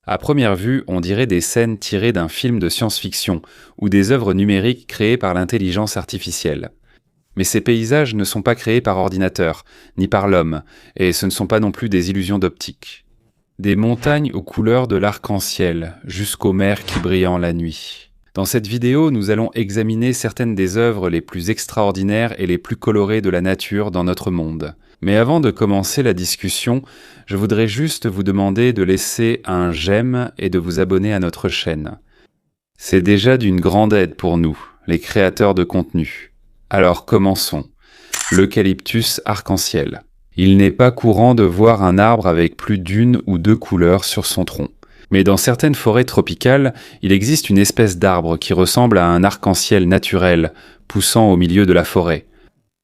À première vue, on dirait des scènes tirées d'un film de science-fiction ou des œuvres numériques créées par l'intelligence artificielle. Mais ces paysages ne sont pas créés par ordinateur, ni par l'homme, et ce ne sont pas non plus des illusions d'optique. Des montagnes aux couleurs de l'arc-en-ciel, jusqu'aux mers qui brillent en la nuit. Dans cette vidéo, nous allons examiner certaines des œuvres les plus extraordinaires et les plus colorées de la nature dans notre monde. Mais avant de commencer la discussion, je voudrais juste vous demander de laisser un j'aime et de vous abonner à notre chaîne. C'est déjà d'une grande aide pour nous, les créateurs de contenu. Alors commençons. L'eucalyptus arc-en-ciel. Il n'est pas courant de voir un arbre avec plus d'une ou deux couleurs sur son tronc. Mais dans certaines forêts tropicales, il existe une espèce d'arbre qui ressemble à un arc-en-ciel naturel, poussant au milieu de la forêt.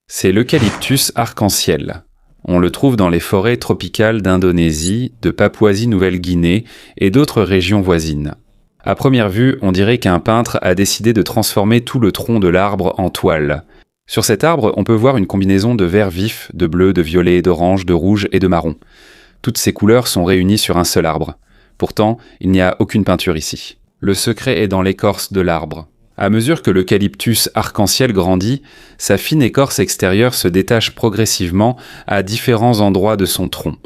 C'est l'eucalyptus arc-en-ciel. On le trouve dans les forêts tropicales d'Indonésie, de Papouasie-Nouvelle-Guinée et d'autres régions voisines. À première vue, on dirait qu'un peintre a décidé de transformer tout le tronc de l'arbre en toile. Sur cet arbre, on peut voir une combinaison de vert vif, de bleu, de violet, d'orange, de rouge et de marron. Toutes ces couleurs sont réunies sur un seul arbre. Pourtant, il n'y a aucune peinture ici. Le secret est dans l'écorce de l'arbre. À mesure que l'eucalyptus arc-en-ciel grandit, sa fine écorce extérieure se détache progressivement à différents endroits de son tronc.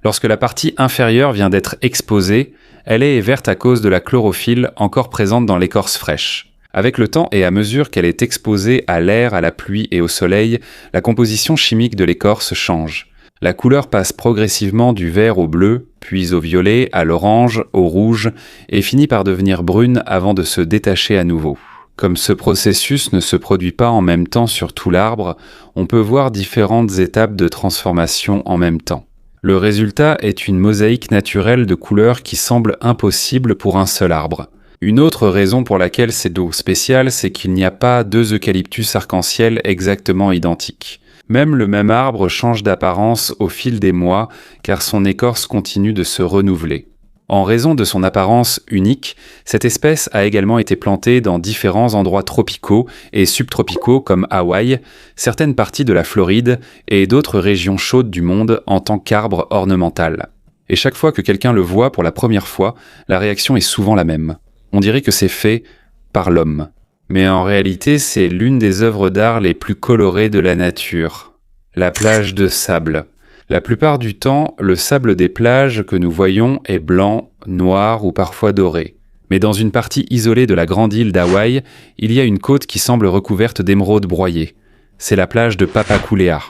Lorsque la partie inférieure vient d'être exposée, elle est verte à cause de la chlorophylle encore présente dans l'écorce fraîche. Avec le temps et à mesure qu'elle est exposée à l'air, à la pluie et au soleil, la composition chimique de l'écorce change. La couleur passe progressivement du vert au bleu, puis au violet, à l'orange, au rouge, et finit par devenir brune avant de se détacher à nouveau. Comme ce processus ne se produit pas en même temps sur tout l'arbre, on peut voir différentes étapes de transformation en même temps. Le résultat est une mosaïque naturelle de couleurs qui semble impossible pour un seul arbre. Une autre raison pour laquelle c'est d'eau spéciale, c'est qu'il n'y a pas deux eucalyptus arc-en-ciel exactement identiques. Même le même arbre change d'apparence au fil des mois, car son écorce continue de se renouveler. En raison de son apparence unique, cette espèce a également été plantée dans différents endroits tropicaux et subtropicaux comme Hawaï, certaines parties de la Floride et d'autres régions chaudes du monde en tant qu'arbre ornemental. Et chaque fois que quelqu'un le voit pour la première fois, la réaction est souvent la même. On dirait que c'est fait par l'homme. Mais en réalité, c'est l'une des œuvres d'art les plus colorées de la nature. La plage de sable. La plupart du temps, le sable des plages que nous voyons est blanc, noir ou parfois doré. Mais dans une partie isolée de la grande île d'Hawaï, il y a une côte qui semble recouverte d'émeraudes broyées. C'est la plage de Papakulea.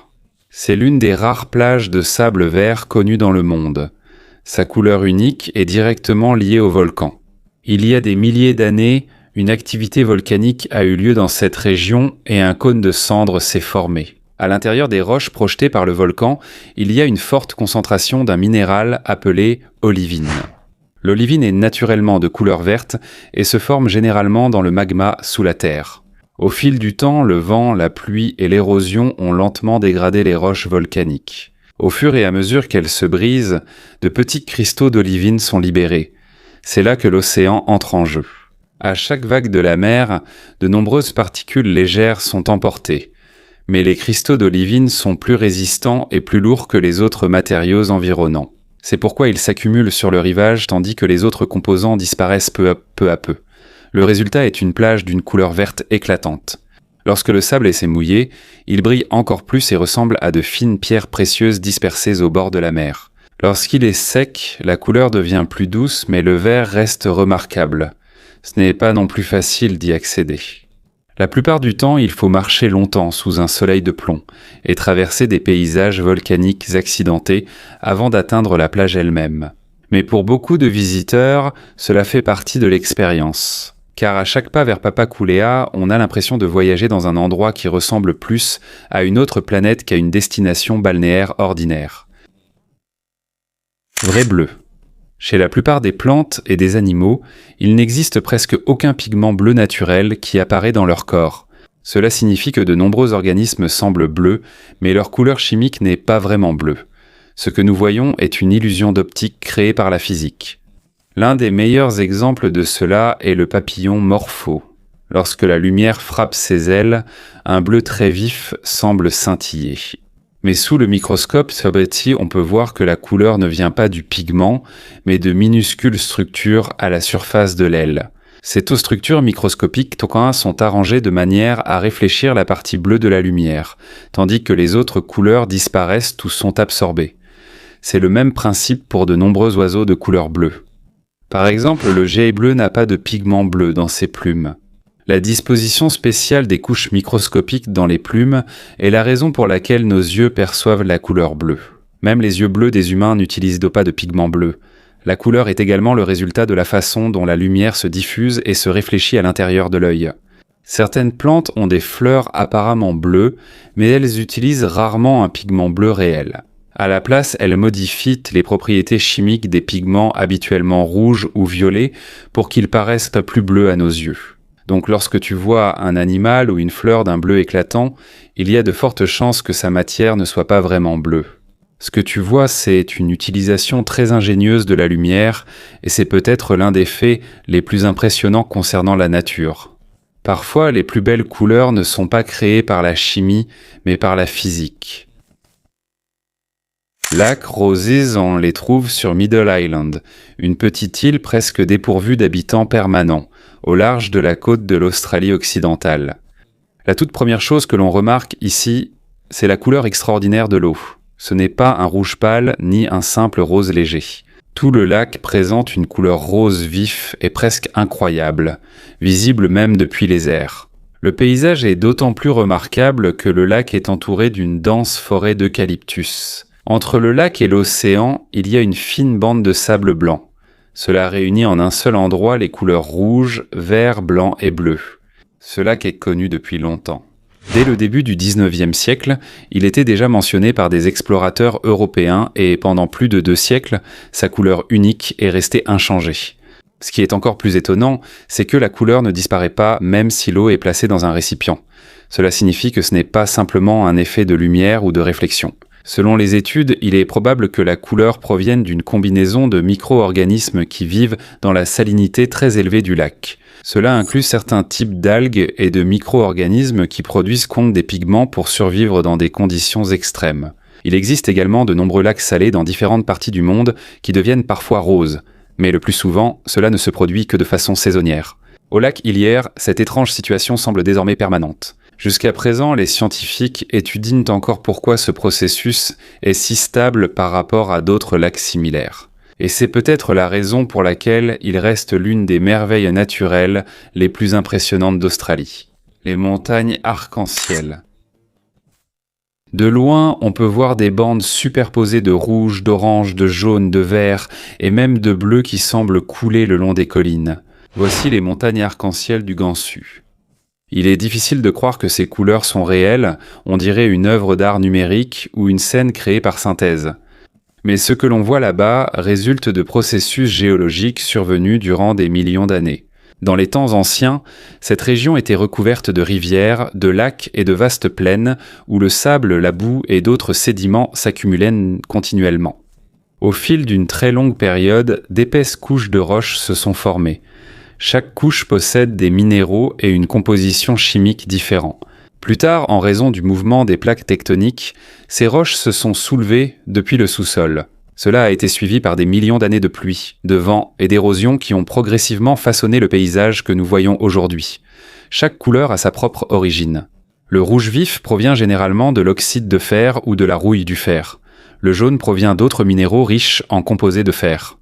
C'est l'une des rares plages de sable vert connues dans le monde. Sa couleur unique est directement liée au volcan. Il y a des milliers d'années, une activité volcanique a eu lieu dans cette région et un cône de cendres s'est formé. À l'intérieur des roches projetées par le volcan, il y a une forte concentration d'un minéral appelé olivine. L'olivine est naturellement de couleur verte et se forme généralement dans le magma sous la terre. Au fil du temps, le vent, la pluie et l'érosion ont lentement dégradé les roches volcaniques. Au fur et à mesure qu'elles se brisent, de petits cristaux d'olivine sont libérés. C'est là que l'océan entre en jeu. À chaque vague de la mer, de nombreuses particules légères sont emportées. Mais les cristaux d'olivine sont plus résistants et plus lourds que les autres matériaux environnants. C'est pourquoi ils s'accumulent sur le rivage tandis que les autres composants disparaissent peu à peu. Le résultat est une plage d'une couleur verte éclatante. Lorsque le sable s'est mouillé, il brille encore plus et ressemble à de fines pierres précieuses dispersées au bord de la mer. Lorsqu'il est sec, la couleur devient plus douce mais le vert reste remarquable. Ce n'est pas non plus facile d'y accéder. La plupart du temps, il faut marcher longtemps sous un soleil de plomb et traverser des paysages volcaniques accidentés avant d'atteindre la plage elle-même. Mais pour beaucoup de visiteurs, cela fait partie de l'expérience. Car à chaque pas vers Papakulea, on a l'impression de voyager dans un endroit qui ressemble plus à une autre planète qu'à une destination balnéaire ordinaire. Vrai bleu. Chez la plupart des plantes et des animaux, il n'existe presque aucun pigment bleu naturel qui apparaît dans leur corps. Cela signifie que de nombreux organismes semblent bleus, mais leur couleur chimique n'est pas vraiment bleue. Ce que nous voyons est une illusion d'optique créée par la physique. L'un des meilleurs exemples de cela est le papillon morpho. Lorsque la lumière frappe ses ailes, un bleu très vif semble scintiller. Mais sous le microscope, on peut voir que la couleur ne vient pas du pigment, mais de minuscules structures à la surface de l'aile. Ces taux structures microscopiques sont arrangées de manière à réfléchir la partie bleue de la lumière, tandis que les autres couleurs disparaissent ou sont absorbées. C'est le même principe pour de nombreux oiseaux de couleur bleue. Par exemple, le geais bleu n'a pas de pigment bleu dans ses plumes. La disposition spéciale des couches microscopiques dans les plumes est la raison pour laquelle nos yeux perçoivent la couleur bleue. Même les yeux bleus des humains n'utilisent pas de pigment bleu. La couleur est également le résultat de la façon dont la lumière se diffuse et se réfléchit à l'intérieur de l'œil. Certaines plantes ont des fleurs apparemment bleues, mais elles utilisent rarement un pigment bleu réel. À la place, elles modifient les propriétés chimiques des pigments habituellement rouges ou violets pour qu'ils paraissent plus bleus à nos yeux. Donc lorsque tu vois un animal ou une fleur d'un bleu éclatant, il y a de fortes chances que sa matière ne soit pas vraiment bleue. Ce que tu vois, c'est une utilisation très ingénieuse de la lumière, et c'est peut-être l'un des faits les plus impressionnants concernant la nature. Parfois, les plus belles couleurs ne sont pas créées par la chimie, mais par la physique. Lac Roses, on les trouve sur Middle Island, une petite île presque dépourvue d'habitants permanents, au large de la côte de l'Australie occidentale. La toute première chose que l'on remarque ici, c'est la couleur extraordinaire de l'eau. Ce n'est pas un rouge pâle ni un simple rose léger. Tout le lac présente une couleur rose vif et presque incroyable, visible même depuis les airs. Le paysage est d'autant plus remarquable que le lac est entouré d'une dense forêt d'eucalyptus. Entre le lac et l'océan, il y a une fine bande de sable blanc. Cela réunit en un seul endroit les couleurs rouge, vert, blanc et bleu. Ce lac est connu depuis longtemps. Dès le début du XIXe siècle, il était déjà mentionné par des explorateurs européens et pendant plus de 2 siècles, sa couleur unique est restée inchangée. Ce qui est encore plus étonnant, c'est que la couleur ne disparaît pas même si l'eau est placée dans un récipient. Cela signifie que ce n'est pas simplement un effet de lumière ou de réflexion. Selon les études, il est probable que la couleur provienne d'une combinaison de micro-organismes qui vivent dans la salinité très élevée du lac. Cela inclut certains types d'algues et de micro-organismes qui produisent des pigments pour survivre dans des conditions extrêmes. Il existe également de nombreux lacs salés dans différentes parties du monde qui deviennent parfois roses, mais le plus souvent, cela ne se produit que de façon saisonnière. Au lac Hillier, cette étrange situation semble désormais permanente. Jusqu'à présent, les scientifiques étudient encore pourquoi ce processus est si stable par rapport à d'autres lacs similaires. Et c'est peut-être la raison pour laquelle il reste l'une des merveilles naturelles les plus impressionnantes d'Australie. Les montagnes arc-en-ciel. De loin, on peut voir des bandes superposées de rouge, d'orange, de jaune, de vert et même de bleu qui semblent couler le long des collines. Voici les montagnes arc-en-ciel du Gansu. Il est difficile de croire que ces couleurs sont réelles, on dirait une œuvre d'art numérique ou une scène créée par synthèse. Mais ce que l'on voit là-bas résulte de processus géologiques survenus durant des millions d'années. Dans les temps anciens, cette région était recouverte de rivières, de lacs et de vastes plaines où le sable, la boue et d'autres sédiments s'accumulaient continuellement. Au fil d'une très longue période, d'épaisses couches de roches se sont formées. Chaque couche possède des minéraux et une composition chimique différente. Plus tard, en raison du mouvement des plaques tectoniques, ces roches se sont soulevées depuis le sous-sol. Cela a été suivi par des millions d'années de pluie, de vent et d'érosion qui ont progressivement façonné le paysage que nous voyons aujourd'hui. Chaque couleur a sa propre origine. Le rouge vif provient généralement de l'oxyde de fer ou de la rouille du fer. Le jaune provient d'autres minéraux riches en composés de fer.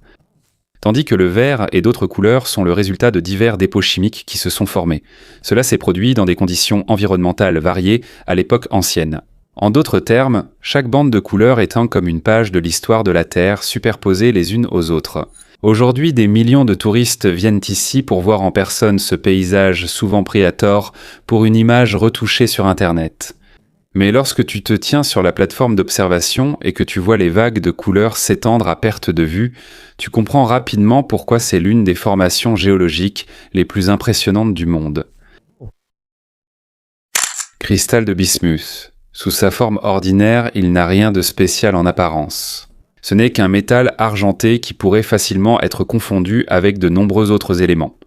Tandis que le vert et d'autres couleurs sont le résultat de divers dépôts chimiques qui se sont formés. Cela s'est produit dans des conditions environnementales variées à l'époque ancienne. En d'autres termes, chaque bande de couleurs étant comme une page de l'histoire de la Terre superposée les unes aux autres. Aujourd'hui, des millions de touristes viennent ici pour voir en personne ce paysage souvent pris à tort pour une image retouchée sur Internet. Mais lorsque tu te tiens sur la plateforme d'observation et que tu vois les vagues de couleurs s'étendre à perte de vue, tu comprends rapidement pourquoi c'est l'une des formations géologiques les plus impressionnantes du monde. Cristal de bismuth. Sous sa forme ordinaire, il n'a rien de spécial en apparence. Ce n'est qu'un métal argenté qui pourrait facilement être confondu avec de nombreux autres éléments.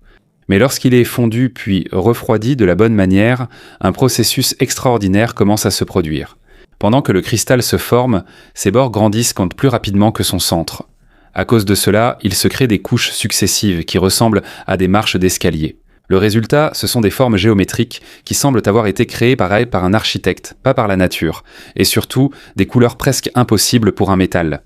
Mais lorsqu'il est fondu puis refroidi de la bonne manière, un processus extraordinaire commence à se produire. Pendant que le cristal se forme, ses bords grandissent plus rapidement que son centre. À cause de cela, il se crée des couches successives qui ressemblent à des marches d'escalier. Le résultat, ce sont des formes géométriques qui semblent avoir été créées par un architecte, pas par la nature, et surtout des couleurs presque impossibles pour un métal.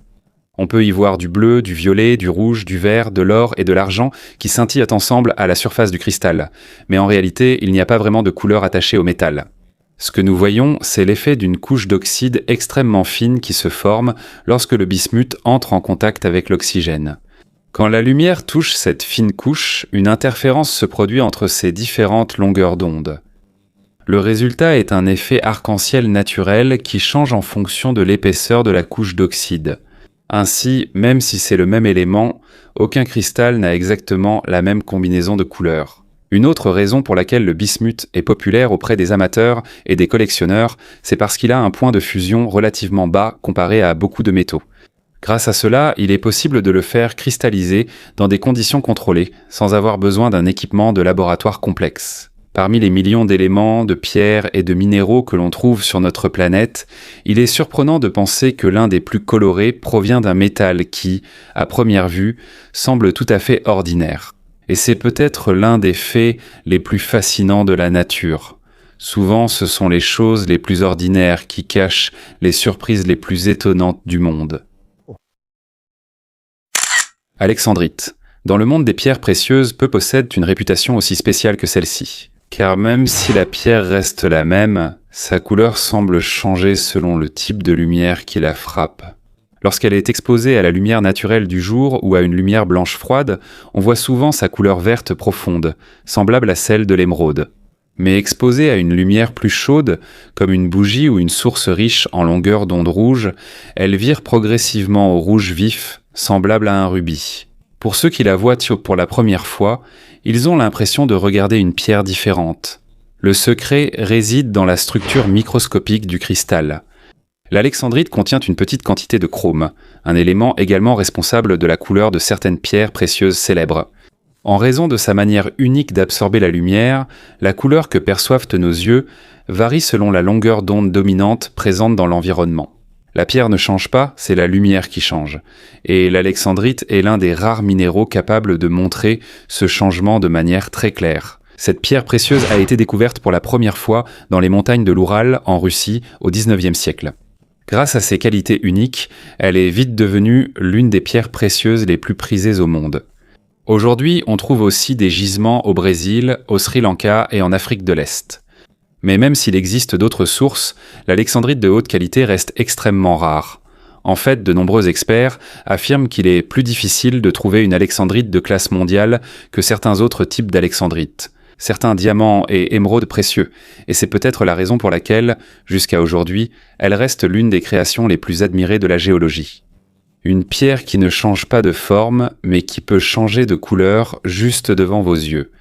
On peut y voir du bleu, du violet, du rouge, du vert, de l'or et de l'argent qui scintillent ensemble à la surface du cristal. Mais en réalité, il n'y a pas vraiment de couleur attachée au métal. Ce que nous voyons, c'est l'effet d'une couche d'oxyde extrêmement fine qui se forme lorsque le bismuth entre en contact avec l'oxygène. Quand la lumière touche cette fine couche, une interférence se produit entre ces différentes longueurs d'onde. Le résultat est un effet arc-en-ciel naturel qui change en fonction de l'épaisseur de la couche d'oxyde. Ainsi, même si c'est le même élément, aucun cristal n'a exactement la même combinaison de couleurs. Une autre raison pour laquelle le bismuth est populaire auprès des amateurs et des collectionneurs, c'est parce qu'il a un point de fusion relativement bas comparé à beaucoup de métaux. Grâce à cela, il est possible de le faire cristalliser dans des conditions contrôlées, sans avoir besoin d'un équipement de laboratoire complexe. Parmi les millions d'éléments, de pierres et de minéraux que l'on trouve sur notre planète, il est surprenant de penser que l'un des plus colorés provient d'un métal qui, à première vue, semble tout à fait ordinaire. Et c'est peut-être l'un des faits les plus fascinants de la nature. Souvent, ce sont les choses les plus ordinaires qui cachent les surprises les plus étonnantes du monde. Alexandrite. Dans le monde des pierres précieuses, peu possèdent une réputation aussi spéciale que celle-ci. Car même si la pierre reste la même, sa couleur semble changer selon le type de lumière qui la frappe. Lorsqu'elle est exposée à la lumière naturelle du jour ou à une lumière blanche froide, on voit souvent sa couleur verte profonde, semblable à celle de l'émeraude. Mais exposée à une lumière plus chaude, comme une bougie ou une source riche en longueur d'onde rouge, elle vire progressivement au rouge vif, semblable à un rubis. Pour ceux qui la voient pour la première fois, ils ont l'impression de regarder une pierre différente. Le secret réside dans la structure microscopique du cristal. L'alexandrite contient une petite quantité de chrome, un élément également responsable de la couleur de certaines pierres précieuses célèbres. En raison de sa manière unique d'absorber la lumière, la couleur que perçoivent nos yeux varie selon la longueur d'onde dominante présente dans l'environnement. La pierre ne change pas, c'est la lumière qui change. Et l'alexandrite est l'un des rares minéraux capables de montrer ce changement de manière très claire. Cette pierre précieuse a été découverte pour la première fois dans les montagnes de l'Oural, en Russie, au XIXe siècle. Grâce à ses qualités uniques, elle est vite devenue l'une des pierres précieuses les plus prisées au monde. Aujourd'hui, on trouve aussi des gisements au Brésil, au Sri Lanka et en Afrique de l'Est. Mais même s'il existe d'autres sources, l'alexandrite de haute qualité reste extrêmement rare. En fait, de nombreux experts affirment qu'il est plus difficile de trouver une alexandrite de classe mondiale que certains autres types d'alexandrite. Certains diamants et émeraudes précieux, et c'est peut-être la raison pour laquelle, jusqu'à aujourd'hui, elle reste l'une des créations les plus admirées de la géologie. Une pierre qui ne change pas de forme, mais qui peut changer de couleur juste devant vos yeux.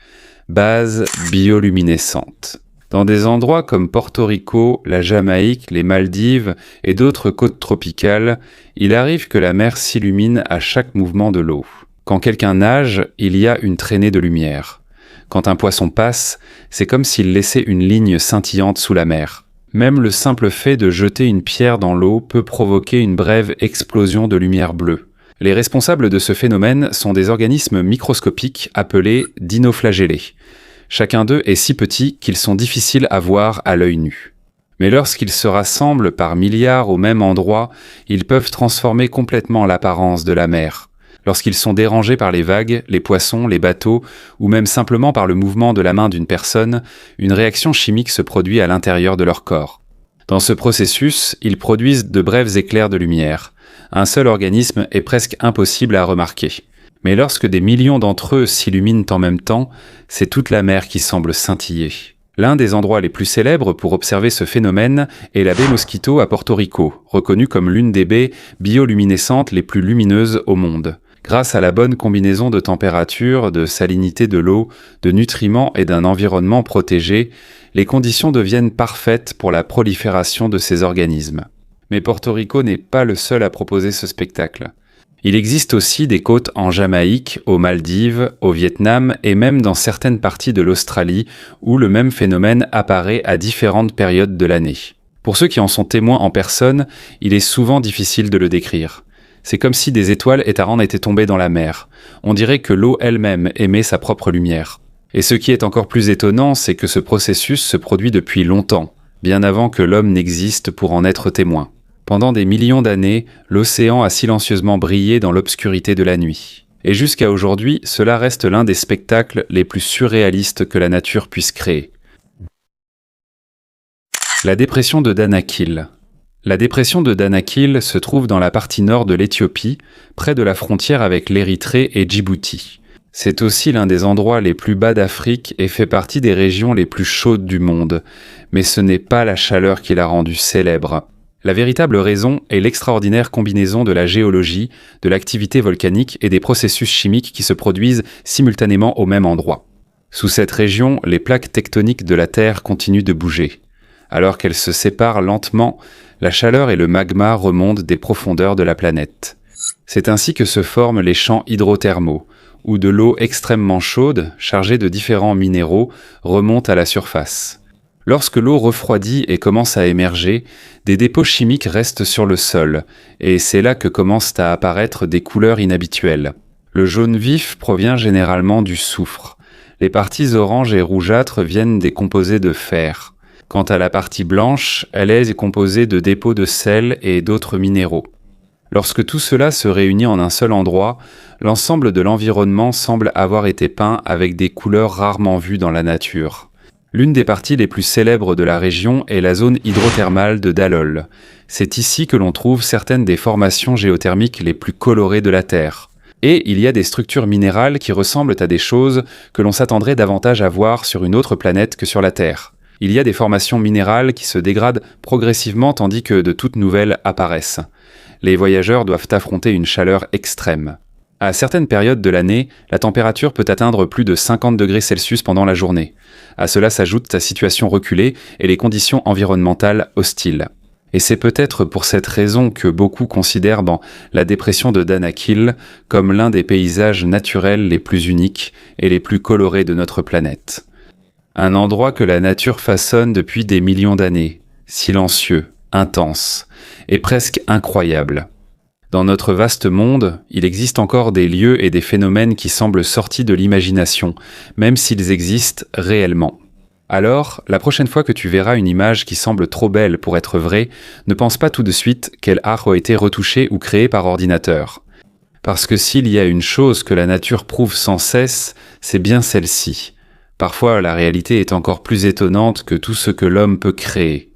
Base bioluminescente. Dans des endroits comme Porto Rico, la Jamaïque, les Maldives et d'autres côtes tropicales, il arrive que la mer s'illumine à chaque mouvement de l'eau. Quand quelqu'un nage, il y a une traînée de lumière. Quand un poisson passe, c'est comme s'il laissait une ligne scintillante sous la mer. Même le simple fait de jeter une pierre dans l'eau peut provoquer une brève explosion de lumière bleue. Les responsables de ce phénomène sont des organismes microscopiques appelés dinoflagellés. Chacun d'eux est si petit qu'ils sont difficiles à voir à l'œil nu. Mais lorsqu'ils se rassemblent par milliards au même endroit, ils peuvent transformer complètement l'apparence de la mer. Lorsqu'ils sont dérangés par les vagues, les poissons, les bateaux, ou même simplement par le mouvement de la main d'une personne, une réaction chimique se produit à l'intérieur de leur corps. Dans ce processus, ils produisent de brefs éclairs de lumière. Un seul organisme est presque impossible à remarquer. Mais lorsque des millions d'entre eux s'illuminent en même temps, c'est toute la mer qui semble scintiller. L'un des endroits les plus célèbres pour observer ce phénomène est la baie Mosquito à Porto Rico, reconnue comme l'une des baies bioluminescentes les plus lumineuses au monde. Grâce à la bonne combinaison de température, de salinité de l'eau, de nutriments et d'un environnement protégé, les conditions deviennent parfaites pour la prolifération de ces organismes. Mais Porto Rico n'est pas le seul à proposer ce spectacle. Il existe aussi des côtes en Jamaïque, aux Maldives, au Vietnam et même dans certaines parties de l'Australie où le même phénomène apparaît à différentes périodes de l'année. Pour ceux qui en sont témoins en personne, il est souvent difficile de le décrire. C'est comme si des étoiles étarantes étaient tombées dans la mer. On dirait que l'eau elle-même émet sa propre lumière. Et ce qui est encore plus étonnant, c'est que ce processus se produit depuis longtemps, bien avant que l'homme n'existe pour en être témoin. Pendant des millions d'années, l'océan a silencieusement brillé dans l'obscurité de la nuit. Et jusqu'à aujourd'hui, cela reste l'un des spectacles les plus surréalistes que la nature puisse créer. La dépression de Danakil. La dépression de Danakil se trouve dans la partie nord de l'Éthiopie, près de la frontière avec l'Érythrée et Djibouti. C'est aussi l'un des endroits les plus bas d'Afrique et fait partie des régions les plus chaudes du monde. Mais ce n'est pas la chaleur qui l'a rendu célèbre. La véritable raison est l'extraordinaire combinaison de la géologie, de l'activité volcanique et des processus chimiques qui se produisent simultanément au même endroit. Sous cette région, les plaques tectoniques de la Terre continuent de bouger. Alors qu'elles se séparent lentement, la chaleur et le magma remontent des profondeurs de la planète. C'est ainsi que se forment les champs hydrothermaux, où de l'eau extrêmement chaude, chargée de différents minéraux, remonte à la surface. Lorsque l'eau refroidit et commence à émerger, des dépôts chimiques restent sur le sol, et c'est là que commencent à apparaître des couleurs inhabituelles. Le jaune vif provient généralement du soufre. Les parties oranges et rougeâtres viennent des composés de fer. Quant à la partie blanche, elle est composée de dépôts de sel et d'autres minéraux. Lorsque tout cela se réunit en un seul endroit, l'ensemble de l'environnement semble avoir été peint avec des couleurs rarement vues dans la nature. L'une des parties les plus célèbres de la région est la zone hydrothermale de Dalol. C'est ici que l'on trouve certaines des formations géothermiques les plus colorées de la Terre. Et il y a des structures minérales qui ressemblent à des choses que l'on s'attendrait davantage à voir sur une autre planète que sur la Terre. Il y a des formations minérales qui se dégradent progressivement tandis que de toutes nouvelles apparaissent. Les voyageurs doivent affronter une chaleur extrême. À certaines périodes de l'année, la température peut atteindre plus de 50 degrés Celsius pendant la journée. À cela s'ajoute sa situation reculée et les conditions environnementales hostiles. Et c'est peut-être pour cette raison que beaucoup considèrent la dépression de Danakil comme l'un des paysages naturels les plus uniques et les plus colorés de notre planète. Un endroit que la nature façonne depuis des millions d'années, silencieux, intense et presque incroyable. Dans notre vaste monde, il existe encore des lieux et des phénomènes qui semblent sortis de l'imagination, même s'ils existent réellement. Alors, la prochaine fois que tu verras une image qui semble trop belle pour être vraie, ne pense pas tout de suite qu'elle a été retouchée ou créée par ordinateur. Parce que s'il y a une chose que la nature prouve sans cesse, c'est bien celle-ci. Parfois, la réalité est encore plus étonnante que tout ce que l'homme peut créer.